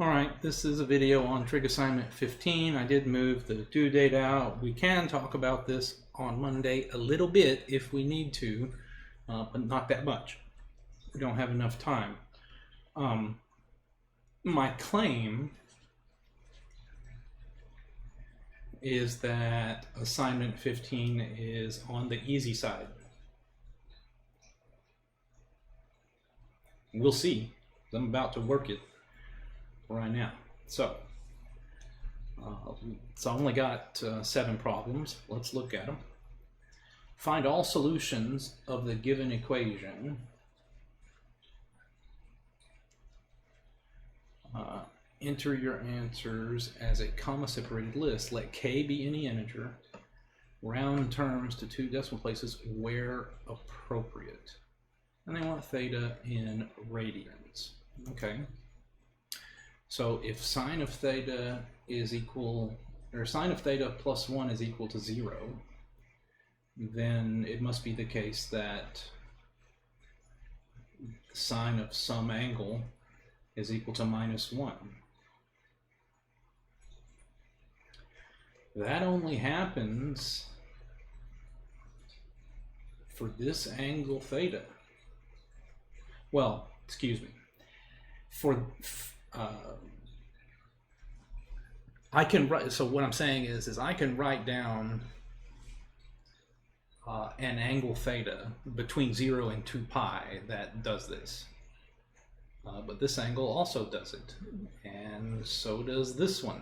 Alright, this is a video on trig assignment 15. I did move the due date out. We can talk about this on Monday a little bit if we need to, but not that much. We don't have enough time. My claim is that assignment 15 is on the easy side. We'll see. I'm about to work it right now. So it's only got 7 problems. Let's look at them. Find all solutions of the given equation. Enter your answers as a comma-separated list. Let k be any integer. Round terms to 2 decimal places where appropriate. And they want theta in radians. Okay. So if sine of theta is equal, or sine of theta plus 1 is equal to 0, then it must be the case that sine of some angle is equal to minus 1. That only happens for this angle theta. Well, excuse me. I can write, so what I'm saying is I can write down an angle theta between 0 and 2 pi that does this. But this angle also does it, and so does this one.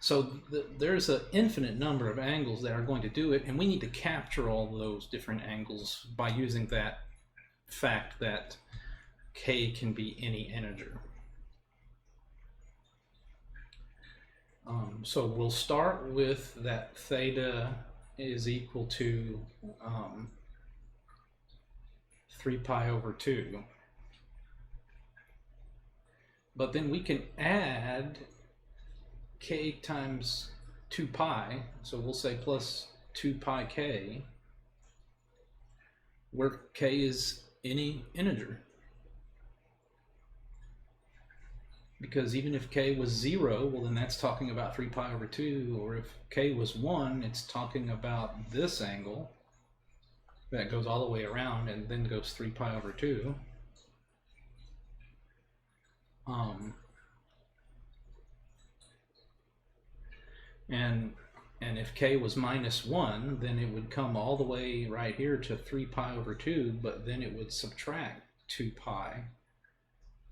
So there's an infinite number of angles that are going to do it, and we need to capture all those different angles by using that fact that k can be any integer. So we'll start with that theta is equal to 3 pi over 2. But then we can add k times 2 pi, so we'll say plus 2 pi k, where k is any integer. Because even if k was 0, well then that's talking about 3 pi over 2, or if k was 1, it's talking about this angle that goes all the way around and then goes 3 pi over 2. And if k was minus 1, then it would come all the way right here to 3 pi over 2, but then it would subtract 2 pi.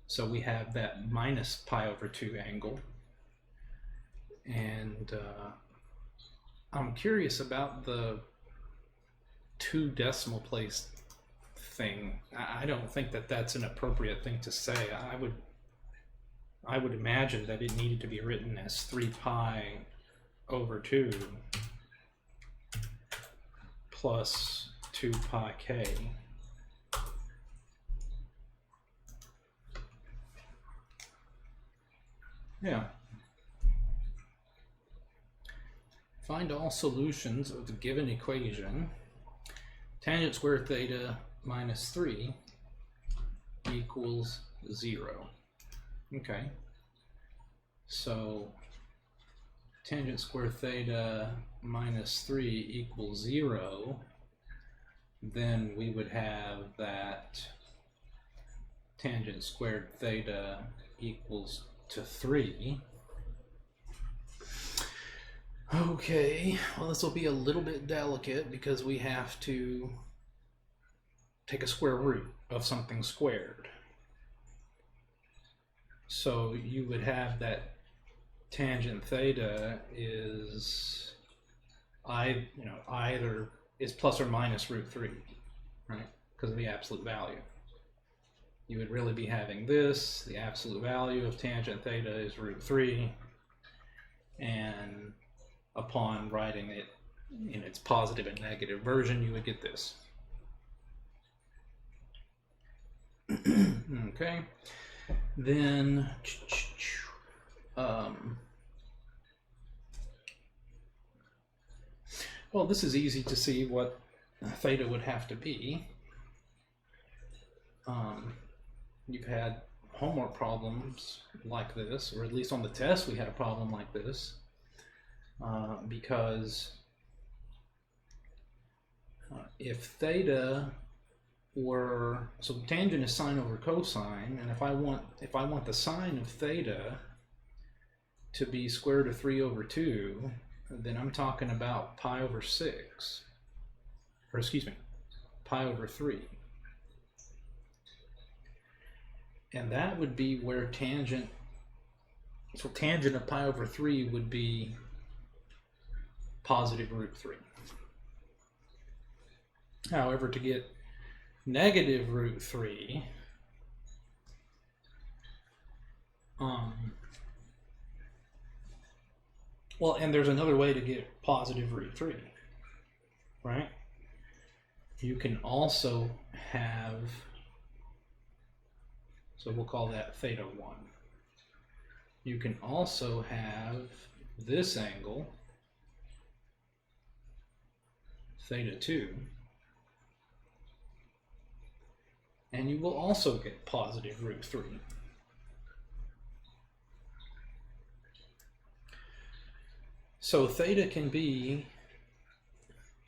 So we have that minus pi over 2 angle. And I'm curious about the 2 decimal place thing. I don't think that that's an appropriate thing to say. I would imagine that it needed to be written as 3 pi over 2 plus 2 pi k. Yeah. Find all solutions of the given equation. Tangent squared theta minus 3 equals 0. Okay. So tangent squared theta minus 3 equals 0. Then we would have that tangent squared theta equals to 3. Okay, well this will be a little bit delicate because we have to take a square root of something squared. So you would have that tangent theta is either is plus or minus root 3, right? Because of the absolute value. You would really be having this, the absolute value of tangent theta is root 3, and upon writing it in its positive and negative version, you would get this. Okay, then well, this is easy to see what theta would have to be. You've had homework problems like this, or at least on the test we had a problem like this, because if theta were, so tangent is sine over cosine, and if I want the sine of theta to be square root of 3 over 2, then I'm talking about pi over 6, or excuse me, pi over 3. And that would be where tangent, so tangent of pi over 3 would be positive root 3. However, to get negative root 3, well, and there's another way to get positive root 3, right? You can also have, so we'll call that theta 1. You can also have this angle, theta 2, and you will also get positive root 3. So theta can be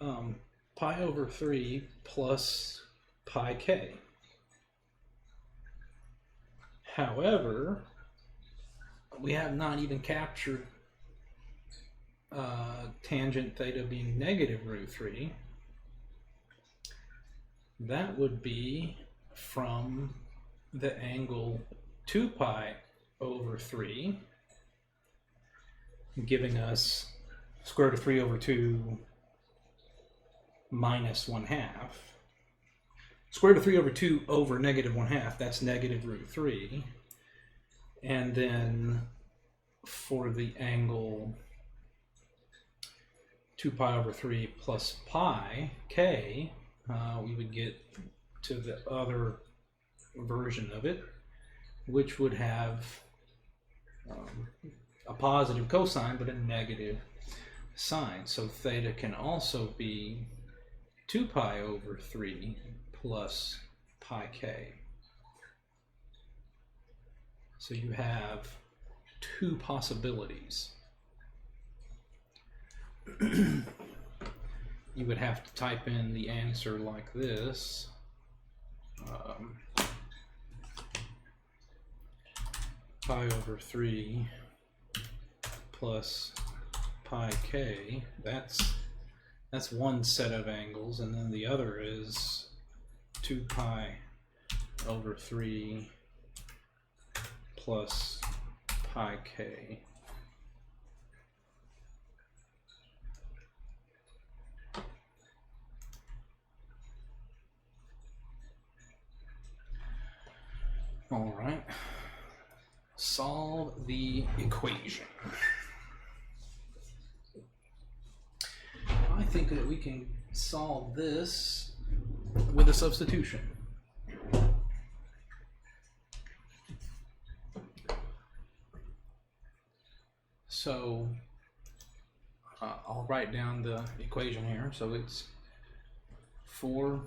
pi over 3 plus pi k. However, we have not even captured tangent theta being negative root 3. That would be from the angle 2 pi over 3, giving us square root of 3 over 2 minus 1/2. Square root of 3 over 2 over negative 1/2, that's negative root 3. And then for the angle 2 pi over 3 plus pi k, we would get to the other version of it, which would have a positive cosine but a negative sine. So theta can also be 2 pi over 3 plus pi k. So you have two possibilities. You would have to type in the answer like this. Pi over 3 plus pi k, that's one set of angles, and then the other is 2 pi over 3 plus pi k. All right, solve the equation. I think that we can solve this with a substitution. So I'll write down the equation here. So it's 4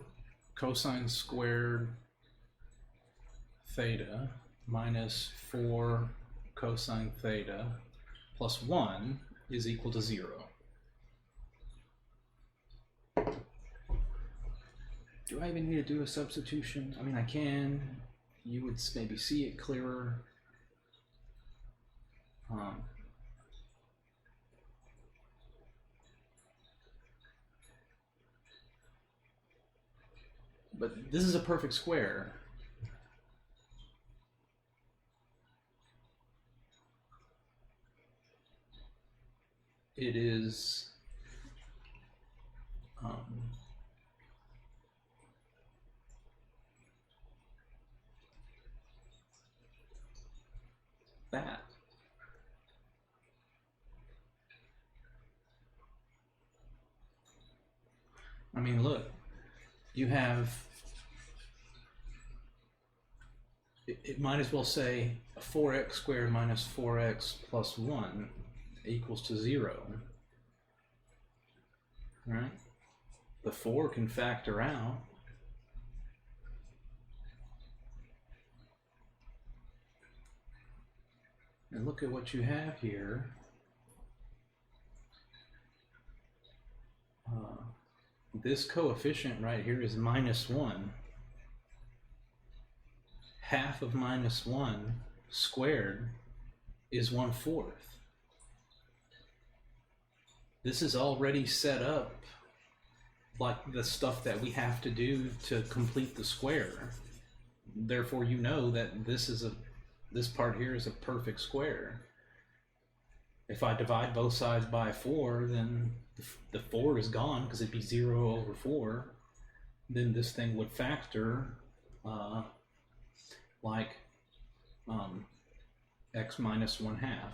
cosine squared theta minus 4 cosine theta plus 1 is equal to 0. Do I even need to do a substitution? I mean, I can. You would maybe see it clearer. But this is a perfect square. It is that. I mean, look, you have, it might as well say 4x squared minus 4x plus 1 equals to 0, right? The 4 can factor out. And look at what you have here. This coefficient right here is -1. Half of -1 squared is 1/4. This is already set up like the stuff that we have to do to complete the square. Therefore, you know that this part here is a perfect square. If I divide both sides by 4, then the 4 is gone because it'd be 0/4. Then this thing would factor like x minus 1/2.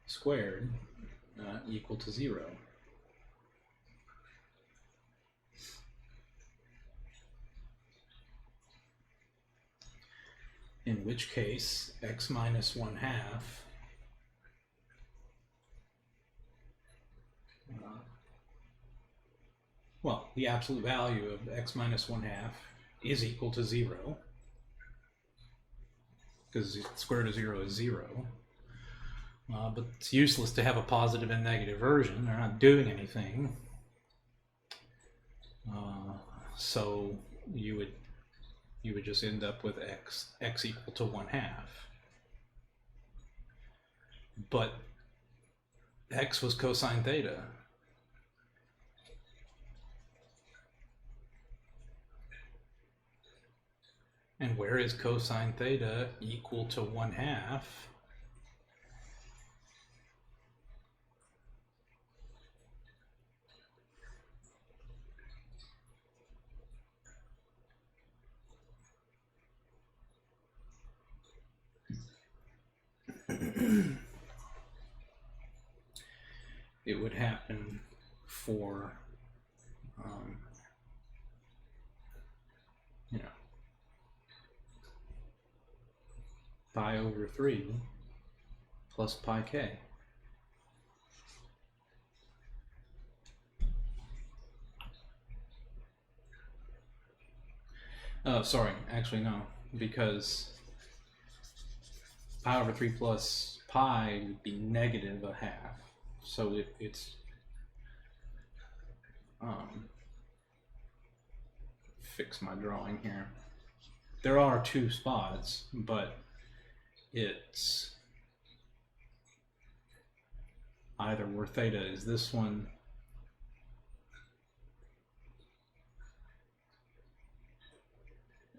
Squared equal to 0. In which case, x minus 1/2 well, the absolute value of x minus 1/2 is equal to 0, because the square root of 0 is 0. But it's useless to have a positive and negative version. They're not doing anything. So you would just end up with x equal to 1/2. But x was cosine theta. And where is cosine theta equal to 1/2? It would happen for, pi over 3 plus pi k. Sorry, actually no, because pi over 3 plus pi would be negative 1/2. So it's fix my drawing here. There are 2 spots, but it's either where theta is this one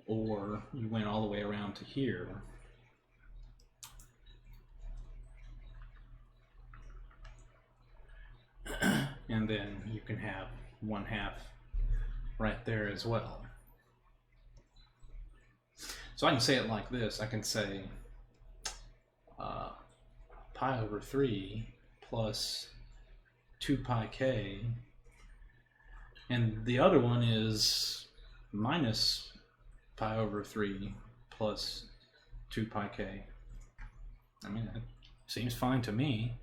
or you went all the way around to here. And then you can have 1/2 right there as well. So I can say it like this. I can say pi over 3 plus 2 pi k, and the other one is minus pi over 3 plus 2 pi k. I mean, that seems fine to me.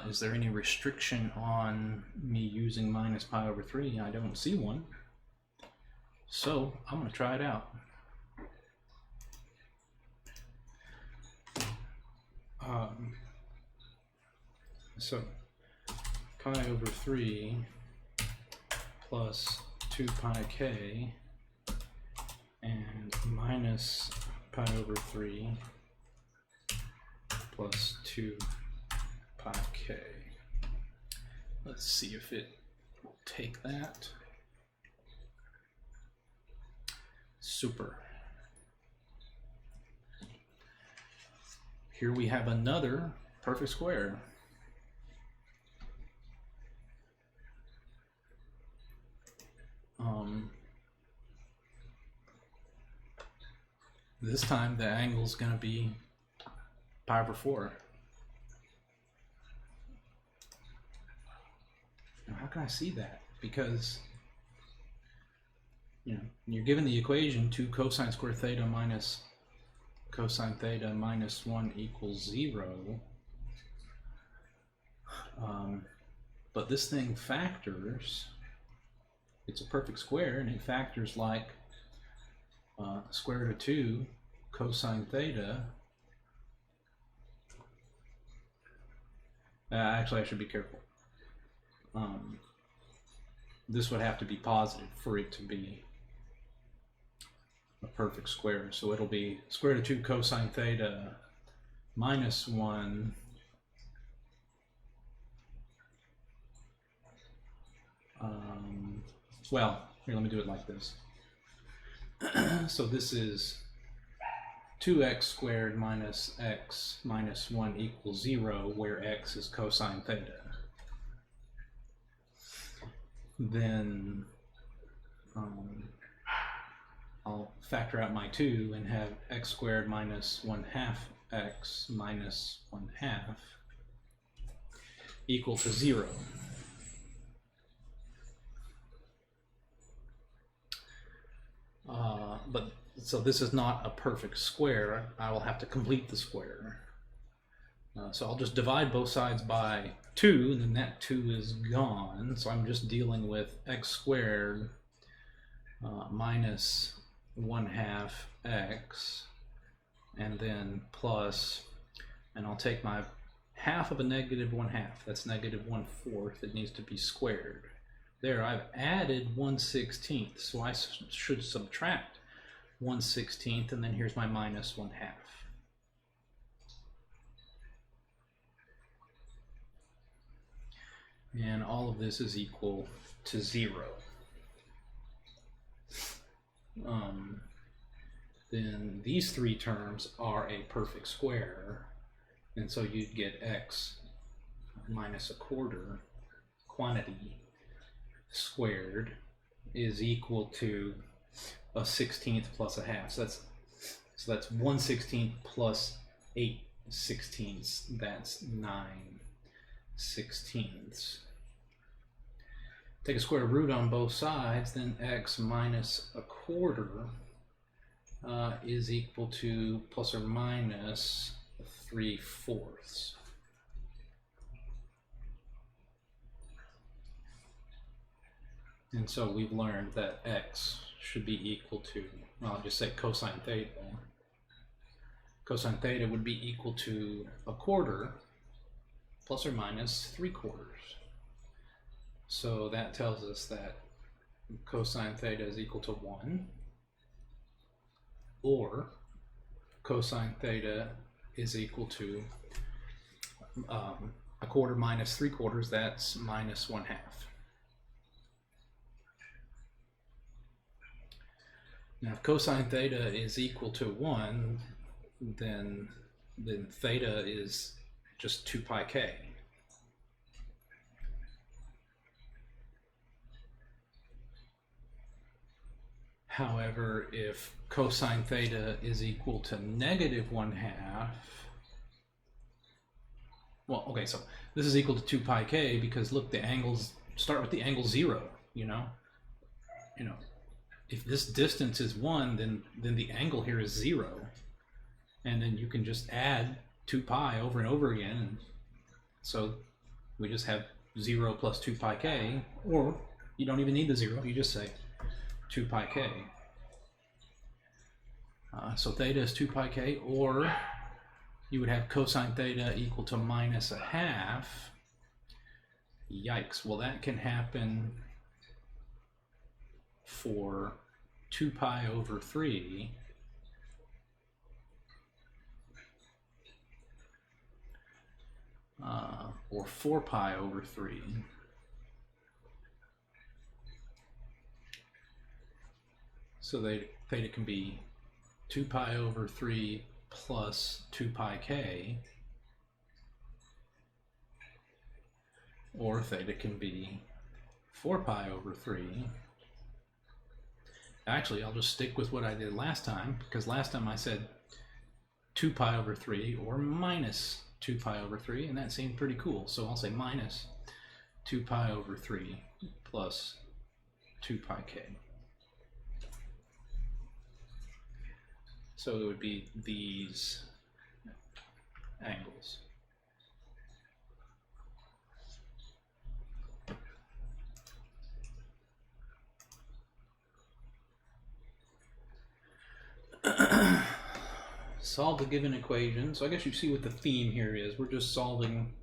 Is there any restriction on me using minus pi over 3? I don't see one. So I'm going to try it out. So pi over 3 plus 2 pi k and minus pi over 3 plus 2 pi k. Let's see if it will take that. Super. Here we have another perfect square. This time the angle is going to be pi over 4. Now, how can I see that? Because you're given the equation 2 cosine squared theta minus cosine theta minus 1 equals 0. But this thing factors. It's a perfect square, and it factors like square root of 2 cosine theta. Actually, I should be careful. This would have to be positive for it to be a perfect square. So it'll be square root of 2 cosine theta minus 1 well, here, let me do it like this. So this is 2x squared minus x minus 1 equals 0, where x is cosine theta. Then I'll factor out my 2 and have x squared minus 1/2 x minus 1/2 equal to 0. But so this is not a perfect square. I will have to complete the square. So I'll just divide both sides by 2, and then that 2 is gone. So I'm just dealing with x squared minus 1/2 x, and then plus, and I'll take my half of a negative 1/2. That's negative 1/4. It needs to be squared. There, I've added 1/16, so I should subtract 1/16, and then here's my minus 1/2. And all of this is equal to 0. Then these three terms are a perfect square, and so you'd get x minus 1/4 quantity squared is equal to a 16th plus a half. So that's 1/16 plus 8/16. That's 9/16. Take a square root on both sides, then x minus 1/4 is equal to plus or minus 3/4. And so we've learned that x should be equal to, well, I'll just say cosine theta. Cosine theta would be equal to 1/4 plus or minus 3/4. So that tells us that cosine theta is equal to 1, or cosine theta is equal to 1/4 minus 3/4, that's minus 1/2. Now, if cosine theta is equal to 1, then theta is just 2 pi k. However, if cosine theta is equal to negative 1/2, well, okay, so this is equal to 2 pi k because look, the angles start with the angle 0, you know. If this distance is 1, then the angle here is 0. And then you can just add 2 pi over and over again. And so we just have 0 plus 2 pi k, or you don't even need the 0, you just say 2 pi k. So theta is 2 pi k, or you would have cosine theta equal to minus 1/2. Yikes, well, that can happen for 2 pi over 3 or 4 pi over 3. So theta can be 2 pi over 3 plus 2 pi k, or theta can be 4 pi over 3. Actually, I'll just stick with what I did last time, because last time I said 2 pi over 3 or minus 2 pi over 3, and that seemed pretty cool. So I'll say minus 2 pi over 3 plus 2 pi k. So it would be these angles. solve the given equation. So I guess you see what the theme here is. We're just solving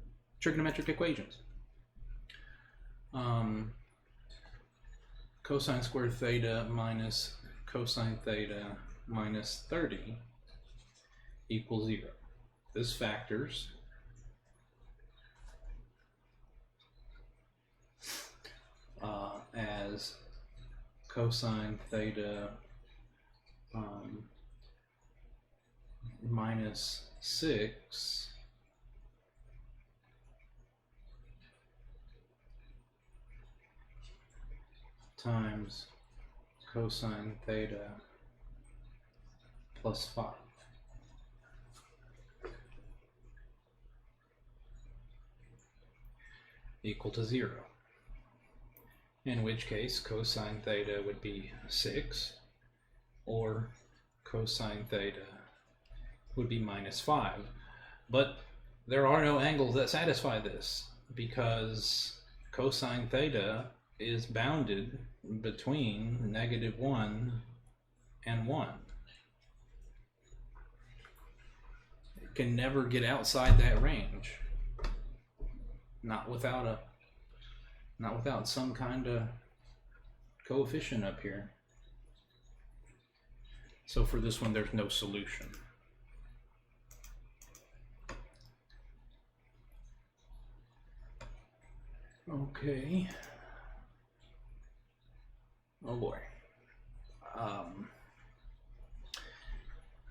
trigonometric equations. Cosine squared theta minus cosine theta minus 30 equals 0. This factors as cosine theta minus 6 times cosine theta plus 5 equal to 0. In which case cosine theta would be 6, or cosine theta would be minus 5. But there are no angles that satisfy this, because cosine theta is bounded between -1 and 1. It can never get outside that range. Not without some kind of coefficient up here. So for this one, there's no solution. Okay. Oh boy.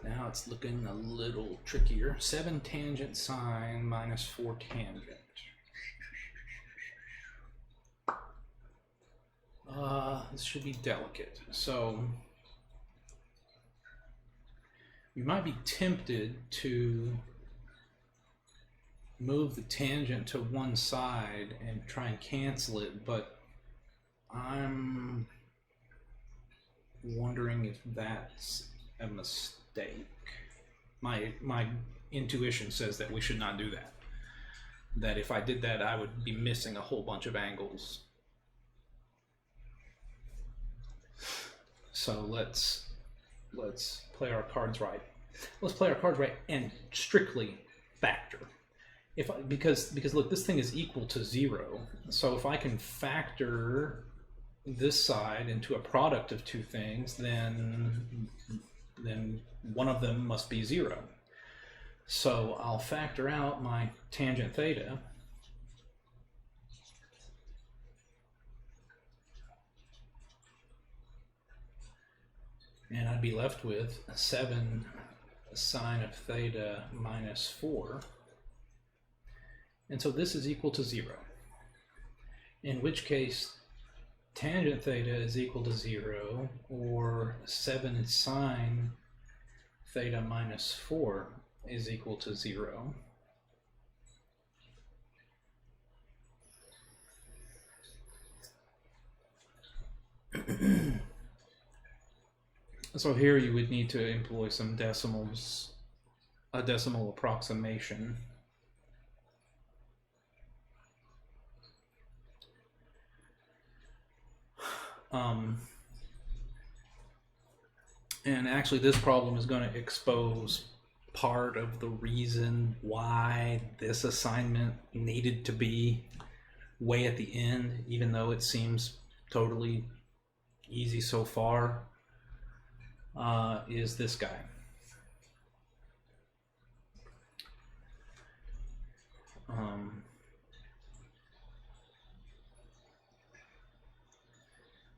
Now it's looking a little trickier. 7 tangent sine minus 4 tangent. This should be delicate. So you might be tempted to move the tangent to one side and try and cancel it, but I'm wondering if that's a mistake. My intuition says that we should not do that. That if I did that, I would be missing a whole bunch of angles. So let's play our cards right. Let's play our cards right and strictly factor. Because look, this thing is equal to 0. So if I can factor this side into a product of two things, then one of them must be 0. So I'll factor out my tangent theta. And I'd be left with 7 sine of theta minus 4. And so this is equal to 0. In which case, tangent theta is equal to 0, or 7 sine theta minus 4 is equal to 0. So here you would need to employ some decimals, a decimal approximation. And actually this problem is going to expose part of the reason why this assignment needed to be way at the end, even though it seems totally easy so far, is this guy.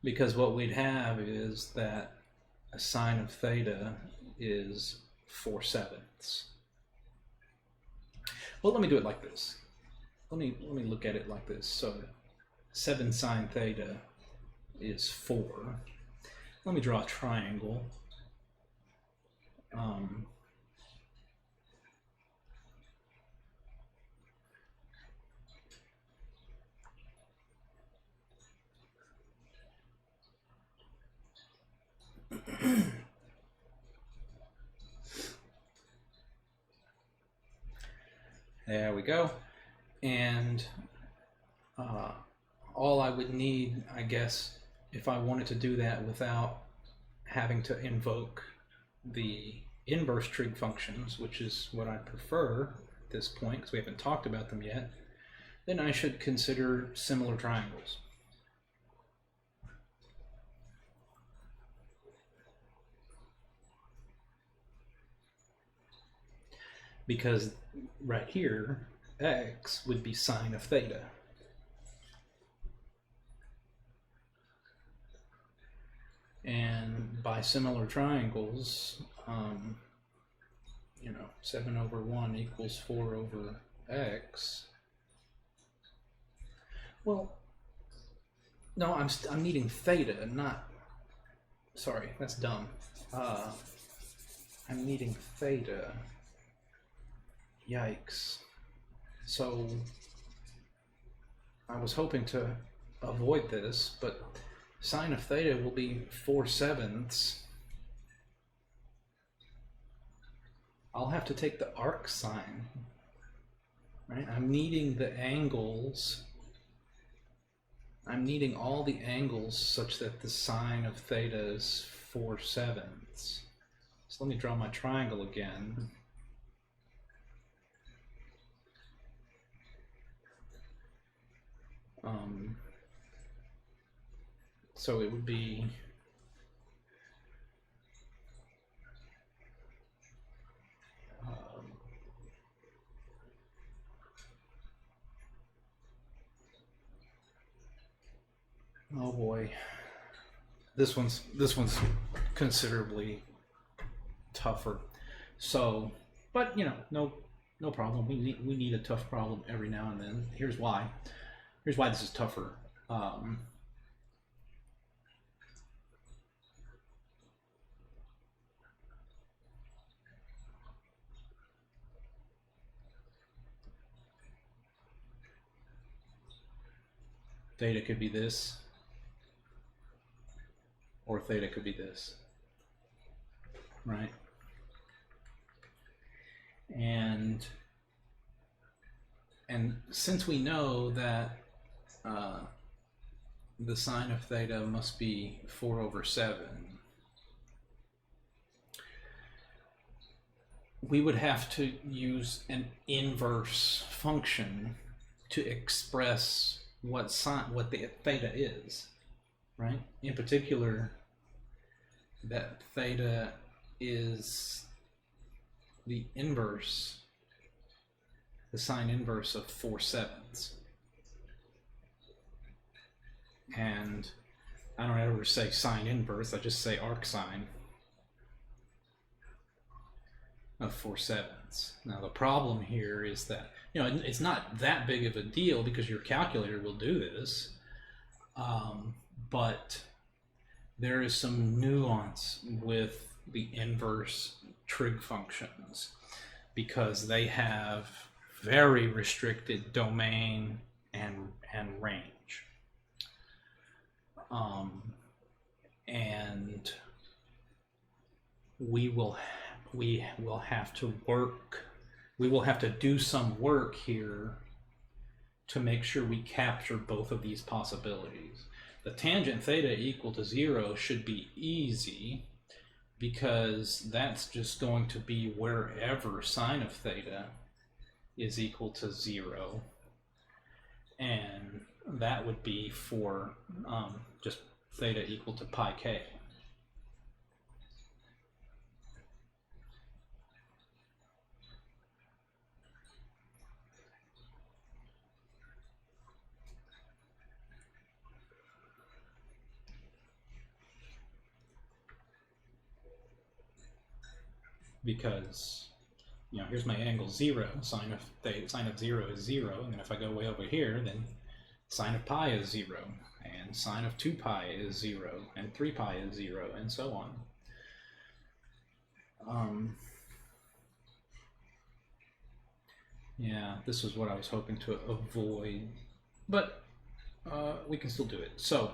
Because what we'd have is that a sine of theta is 4/7. Well, let me do it like this. Let me look at it like this. So 7 sine theta is 4. Let me draw a triangle. There we go. And all I would need, I guess, if I wanted to do that without having to invoke the inverse trig functions, which is what I prefer at this point because we haven't talked about them yet, then I should consider similar triangles. Because right here, x would be sine of theta. And by similar triangles, 7 over 1 equals 4 over x. Well, no, I'm needing theta, not, sorry, that's dumb. I'm needing theta. Yikes. So I was hoping to avoid this, but sine of theta will be 4/7. I'll have to take the arc sine, right? I'm needing the angles. I'm needing all the angles such that the sine of theta is 4/7. So let me draw my triangle again. So it would be oh boy, this one's considerably tougher. So, but no problem. We need a tough problem every now and then. Here's why. Here's why this is tougher. Theta could be this, or theta could be this, right? And since we know that the sine of theta must be 4/7, we would have to use an inverse function to express what the theta is, right? In particular, that theta is the inverse, the sine inverse of 4/7. And I don't ever say sine inverse, I just say arc sine of 4/7. Now the problem here is that it's not that big of a deal because your calculator will do this, but there is some nuance with the inverse trig functions because they have very restricted domain and range, and we will have to do some work here to make sure we capture both of these possibilities. The tangent theta equal to 0 should be easy because that's just going to be wherever sine of theta is equal to 0, and that would be for just theta equal to pi k. Because here's my angle 0, sine of 0 is 0, and then if I go way over here, then sine of pi is 0, and sine of 2 pi is 0, and 3 pi is 0, and so on. Yeah, this is what I was hoping to avoid, but we can still do it. So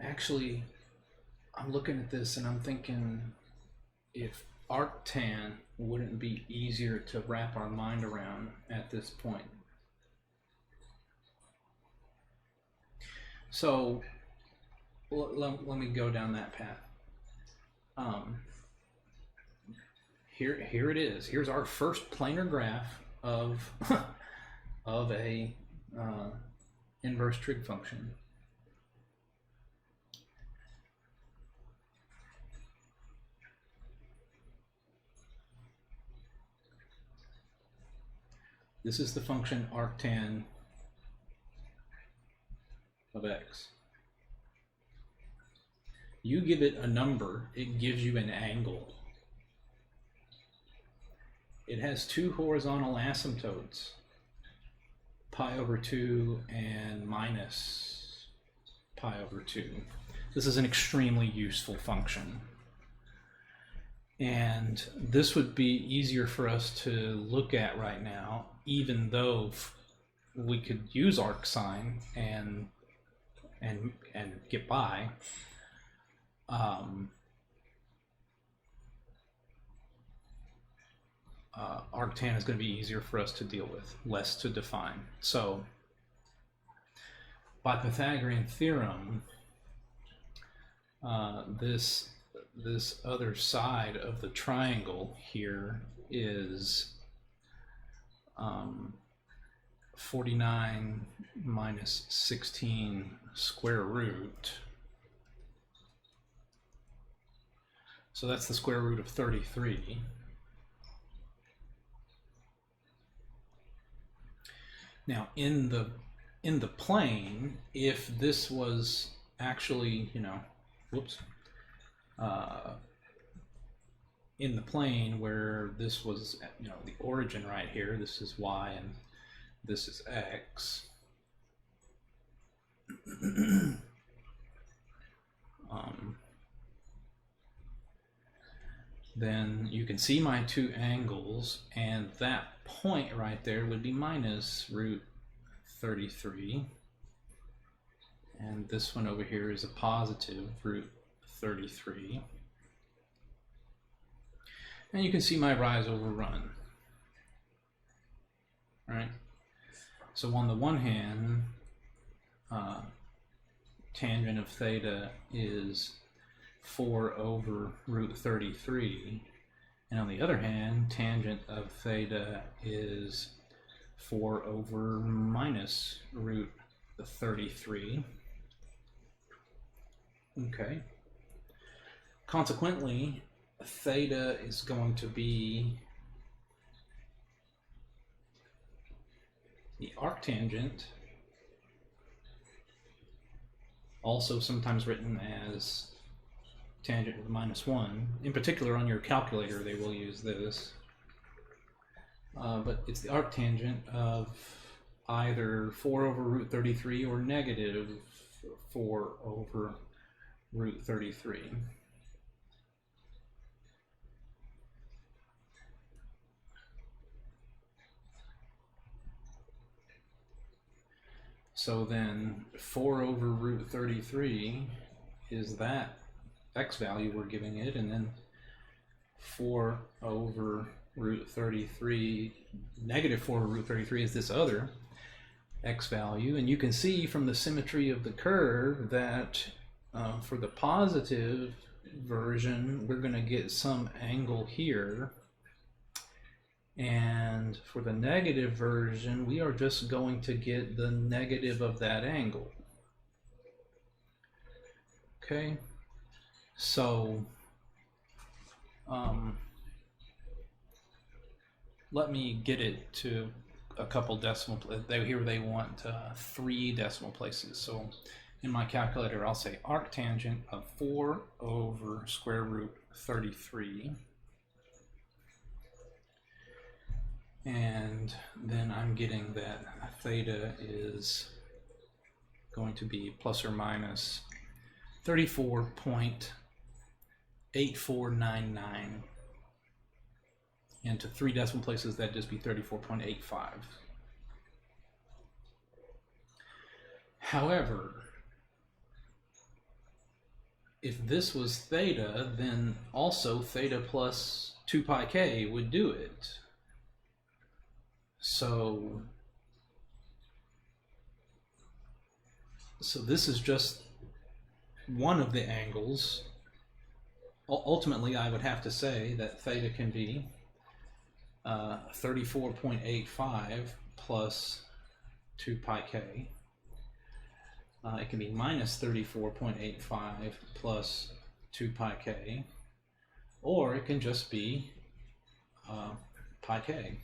Actually, I'm looking at this and I'm thinking if arctan wouldn't be easier to wrap our mind around at this point. So let me go down that path. Here it is. Here's our first planar graph of of a inverse trig function. This is the function arctan of x. You give it a number, it gives you an angle. It has two horizontal asymptotes, pi over 2 and minus pi over 2. This is an extremely useful function. And this would be easier for us to look at right now, even though we could use arcsine and get by. Arctan is going to be easier for us to deal with, less to define. So by Pythagorean theorem, this other side of the triangle here is 49 minus 16 square root. So that's the square root of 33. Now in the plane, if this was actually, in the plane where this was, the origin right here, this is y and this is x. Then you can see my two angles, and that point right there would be minus root 33. And this one over here is a positive root 33. And you can see my rise over run. All right. So on the one hand, tangent of theta is 4 over root 33, and on the other hand, tangent of theta is 4 over minus root 33. Okay. Consequently, theta is going to be the arctangent, also sometimes written as tangent of -1. In particular, on your calculator, they will use this. But it's the arctangent of either 4 over root 33 or negative 4 over root 33. So then 4 over root 33 is that x value we're giving it, and then 4 over root 33, negative 4 over root 33 is this other x value. And you can see from the symmetry of the curve that for the positive version, we're going to get some angle here. And for the negative version, we are just going to get the negative of that angle. Okay, so let me get it to a couple decimal places. Here they want 3 decimal places. So in my calculator, I'll say arctangent of 4 over square root 33. And then I'm getting that theta is going to be plus or minus 34.8499. And to 3 decimal places, that'd just be 34.85. However, if this was theta, then also theta plus 2 pi k would do it. So this is just one of the angles. Ultimately, I would have to say that theta can be 34.85 plus 2 pi k. It can be minus 34.85 plus 2 pi k, or it can just be pi k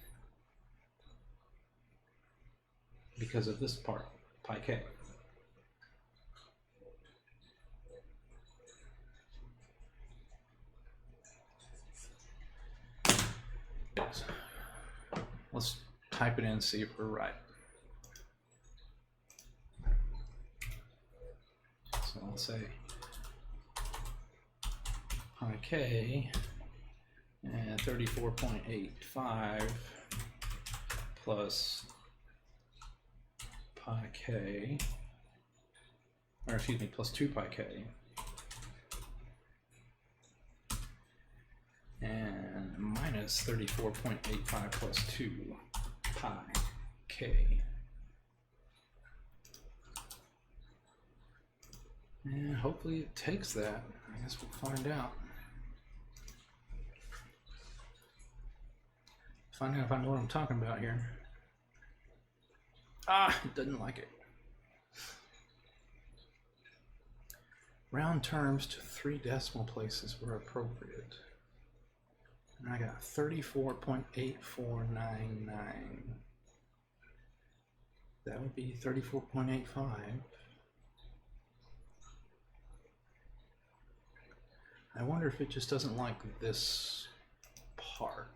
because of this part, pi k. Let's type it in and see if we're right. So I'll say pi k and 34.85 plus pi k, or excuse me, plus 2 pi k, and minus 34.85 plus 2 pi k. And hopefully it takes that. I guess we'll find out. Find out if I know what I'm talking about here. Ah, it doesn't like it. Round terms to 3 decimal places were appropriate. And I got 34.8499. That would be 34.85. I wonder if it just doesn't like this part.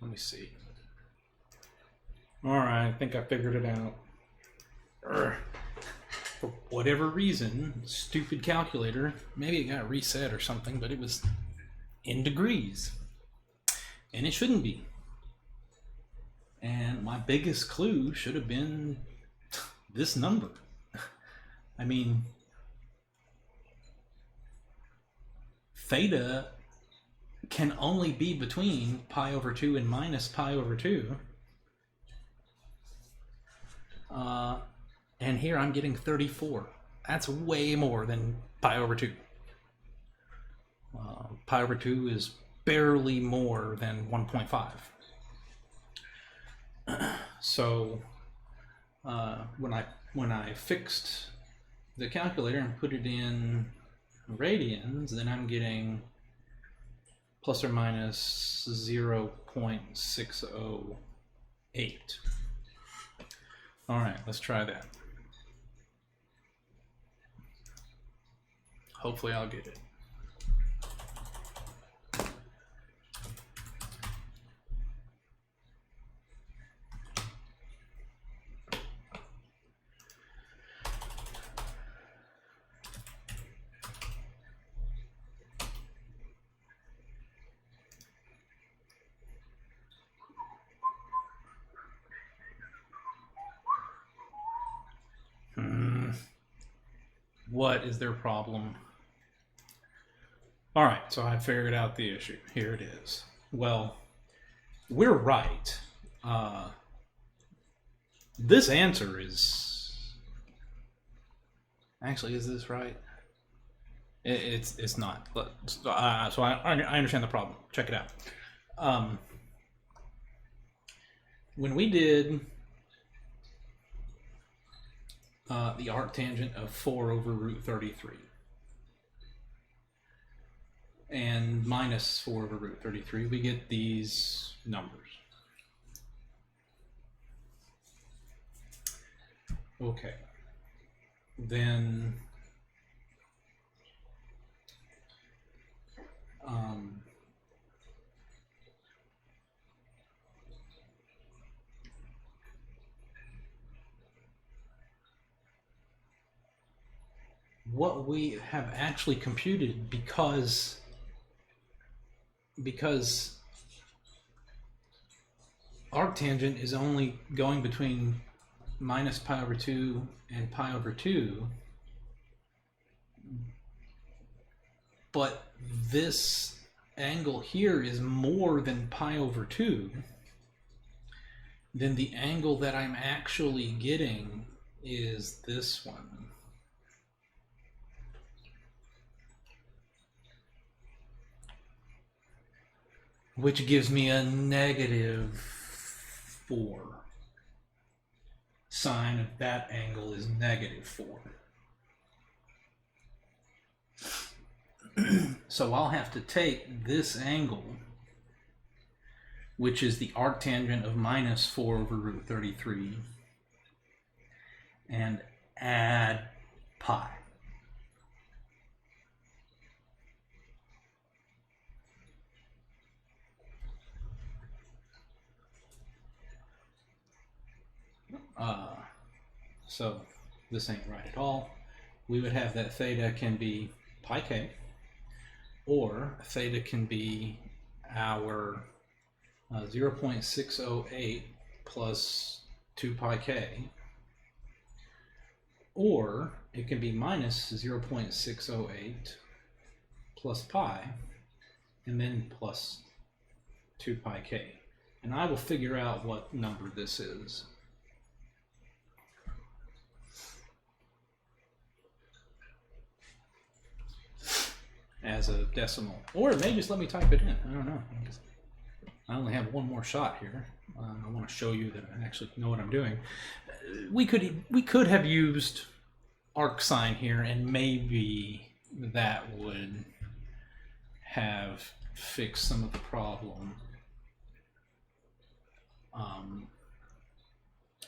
Let me see. All right, I think I figured it out. For whatever reason, stupid calculator, maybe it got reset or something, but it was in degrees. And it shouldn't be. And my biggest clue should have been this number. I mean, theta can only be between pi over 2 and minus pi over 2. And here I'm getting 34. That's way more than pi over 2. Pi over 2 is barely more than 1.5. So when I fixed the calculator and put it in radians, then I'm getting plus or minus 0.608. All right, let's try that. Hopefully I'll get it. What is their problem? All right, so I figured out the issue. Here it is. Well, we're right. This answer is... Actually, is this right? It's not. So I understand the problem. Check it out. When we did the arctangent of 4 over root 33 and minus 4 over root 33, we get these numbers. Okay, then what we have actually computed, because arctangent is only going between minus pi over 2 and pi over 2, but this angle here is more than pi over 2, then the angle that I'm actually getting is this one. Which gives me a -4. Sine of that angle is -4. So I'll have to take this angle, which is the arctangent of -4 over root 33, and add pi. So this ain't right at all. We would have that theta can be pi k, or theta can be our 0.608 plus 2 pi k, or it can be minus 0.608 plus pi, and then plus 2 pi k. And I will figure out what number this is. As a decimal, or it may just let me type it in. I don't know. I only have one more shot here. I want to show you that I actually know what I'm doing. We could have used arcsine here, and maybe that would have fixed some of the problem.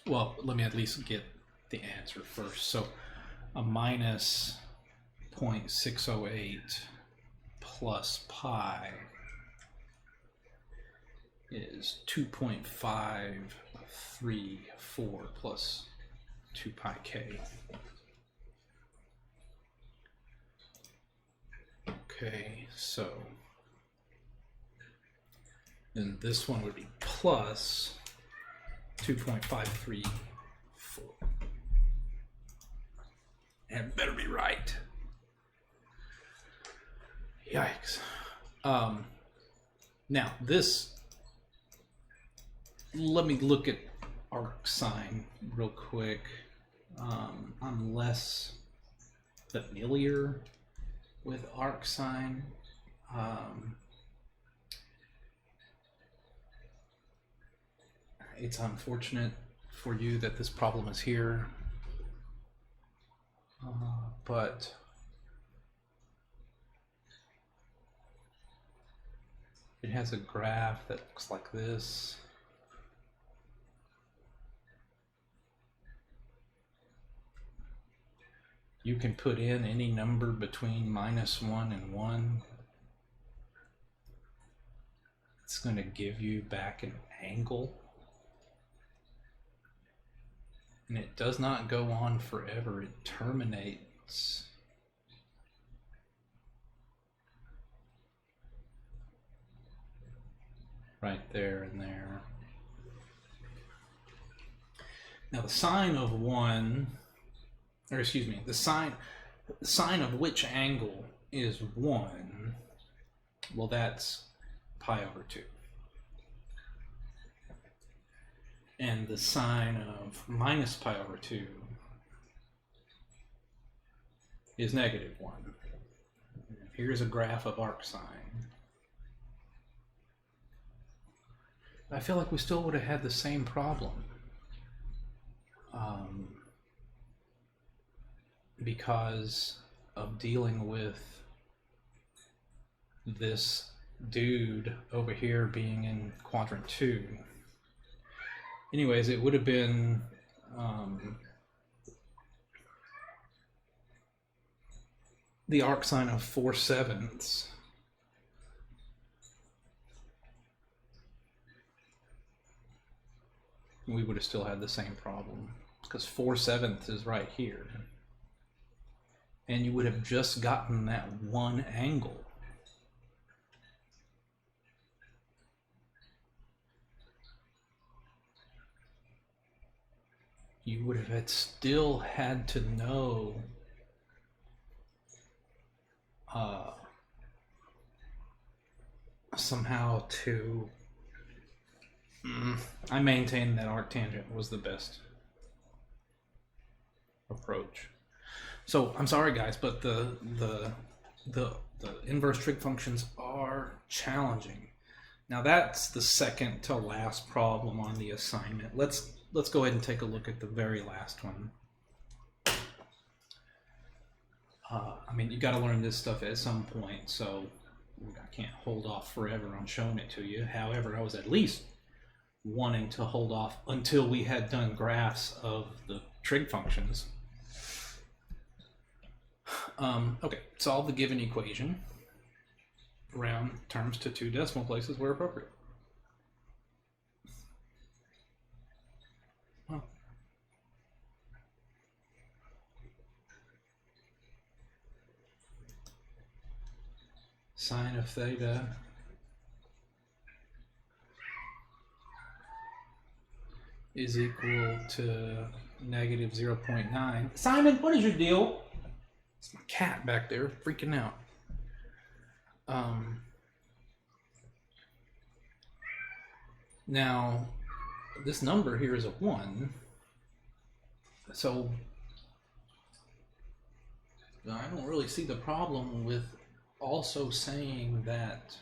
Well, let me at least get the answer first. So a minus 0.608 plus pi is 2.534 plus 2 pi k. Okay, so then this one would be plus 2.534. And it better be right. Yikes. Now this, let me look at arcsine real quick. I'm less familiar with arcsine. It's unfortunate for you that this problem is here, but it has a graph that looks like this. You can put in any number between -1 and 1. It's going to give you back an angle. And it does not go on forever. It terminates right there and there. Now the sine of 1, or excuse me, the sine of which angle is 1, well, that's pi over 2. And the sine of minus pi over 2 is -1. Here's a graph of arcsine. I feel like we still would have had the same problem. Because of dealing with this dude over here being in quadrant 2. Anyways, it would have been the arcsine of 4/7. We would have still had the same problem because 4/7 is right here. And you would have just gotten that one angle. you would have still had to know somehow to I maintain that arctangent was the best approach. So I'm sorry guys, but the inverse trig functions are challenging. Now that's the second to last problem on the assignment. Let's go ahead and take a look at the very last one. I mean, you got to learn this stuff at some point, so I can't hold off forever on showing it to you. However, I was at least wanting to hold off until we had done graphs of the trig functions. Okay, solve the given equation. Round terms to 2 decimal places where appropriate. Oh. Sine of theta is equal to negative 0.9. Simon, what is your deal? It's my cat back there freaking out. Now, this number here is a 1, so I don't really see the problem with also saying that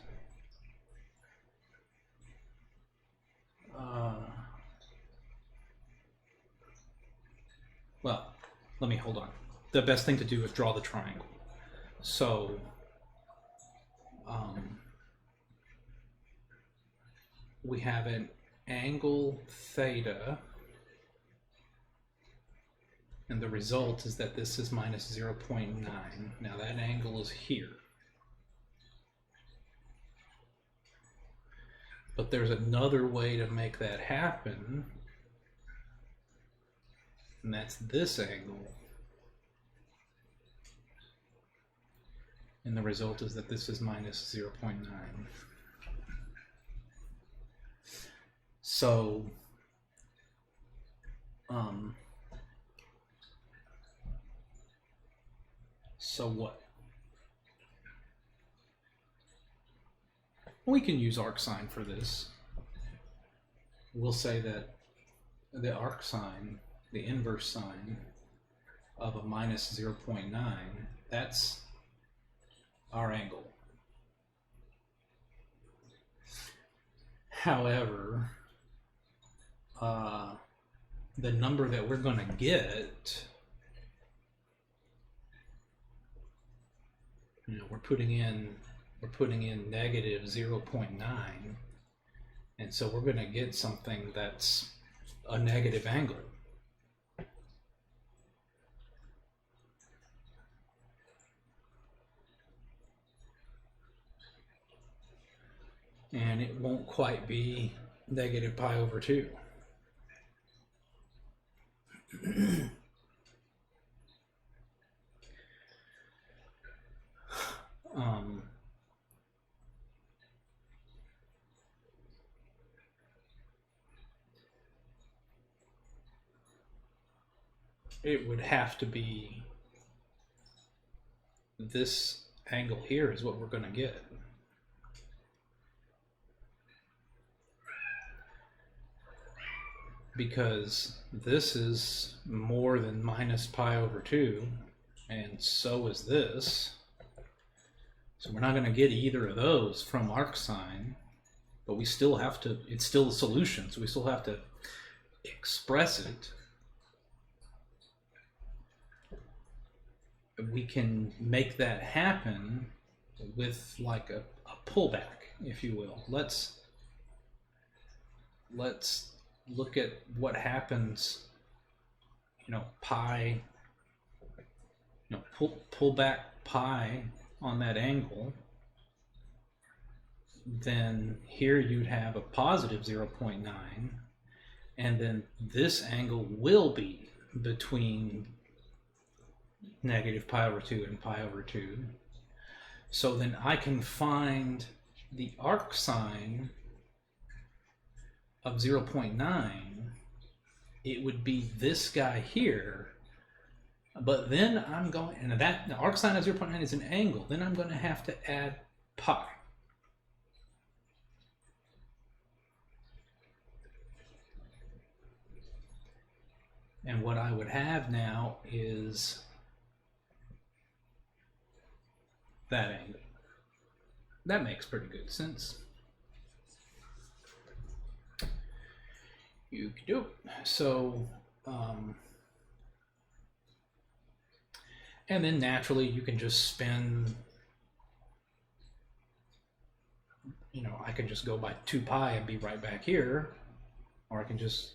well, let me hold on. The best thing to do is draw the triangle. So we have an angle theta, and the result is that this is minus 0.9. Now that angle is here. But there's another way to make that happen, and that's this angle. And the result is that this is minus 0.9. So, so what? We can use arcsine for this. We'll say that the arcsine, the inverse sine of a minus 0.9, that's our angle. However, the number that we're going to get, you know, we're putting in negative 0.9, and so we're going to get something that's a negative angle. And it won't quite be negative pi over 2. It would have to be this angle here is what we're going to get. Because this is more than minus pi over 2, and so is this. So we're not going to get either of those from arcsine, but we still have to, it's still a solution, so we still have to express it. We can make that happen with like a pullback, if you will. Let's look at what happens, you know, pi, you know, pull back pi on that angle, then here you'd have a positive 0.9, and then this angle will be between negative pi over 2 and pi over 2. So then I can find the arcsine of 0.9 it would be this guy here. But then I'm going, and that the arcsine of 0.9 is an angle. Then I'm going to have to add pi. And what I would have now is that angle. That makes pretty good sense. You can do it. So, and then naturally you can just spin, you know, I can just go by 2 pi and be right back here, or I can just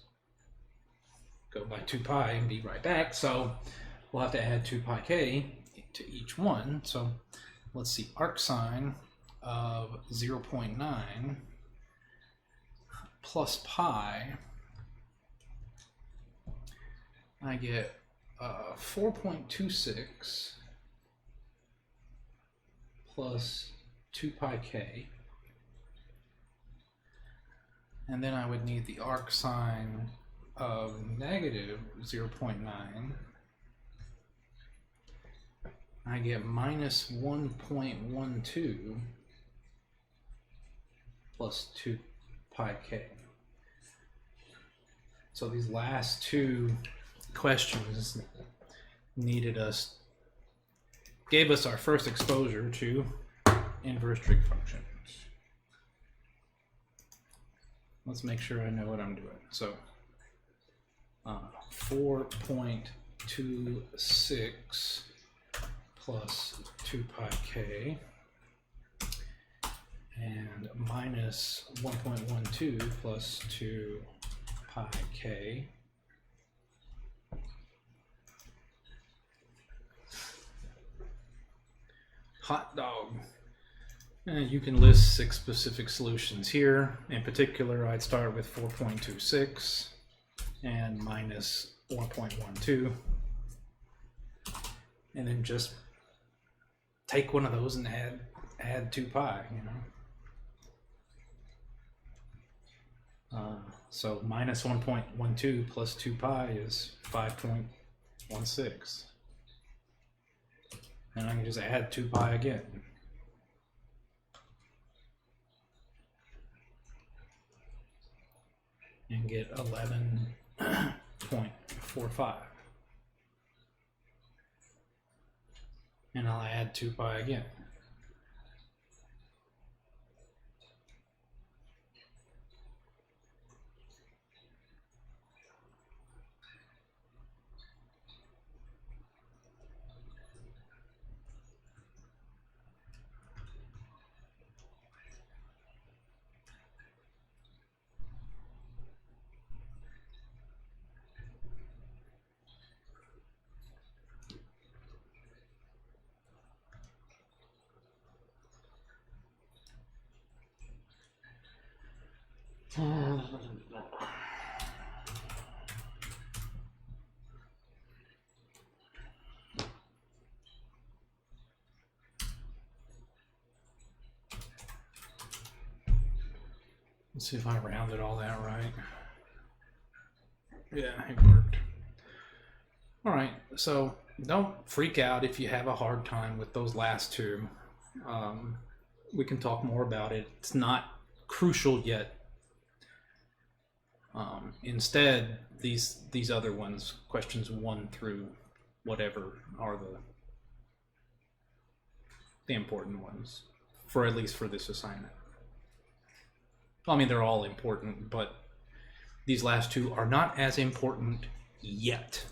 go by 2 pi and be right back. So we'll have to add 2 pi k to each one. So let's see, arcsine of 0.9 plus pi, I get 4.26 plus 2 pi k, and then I would need the arcsine of negative 0.9. I get minus 1.12 plus 2 pi k. So these last two questions gave us our first exposure to inverse trig functions. Let's make sure I know what I'm doing. So 4.26 plus 2 pi k and minus 1.12 plus 2 pi k. Hot dog. And you can list 6 specific solutions here. In particular, I'd start with 4.26 and minus 1.12, and then just take one of those and add 2 pi, you know. So minus 1.12 plus 2 pi is 5.16. And I can just add 2 pi again. And get 11.45. And I'll add 2 pi again. Let's see if I rounded all that right. Yeah, it worked. All right, so don't freak out if you have a hard time with those last two. We can talk more about it. It's not crucial yet. Instead, these other ones, questions 1 through whatever, are the important ones, for at least for this assignment. I mean, they're all important, but these last two are not as important yet.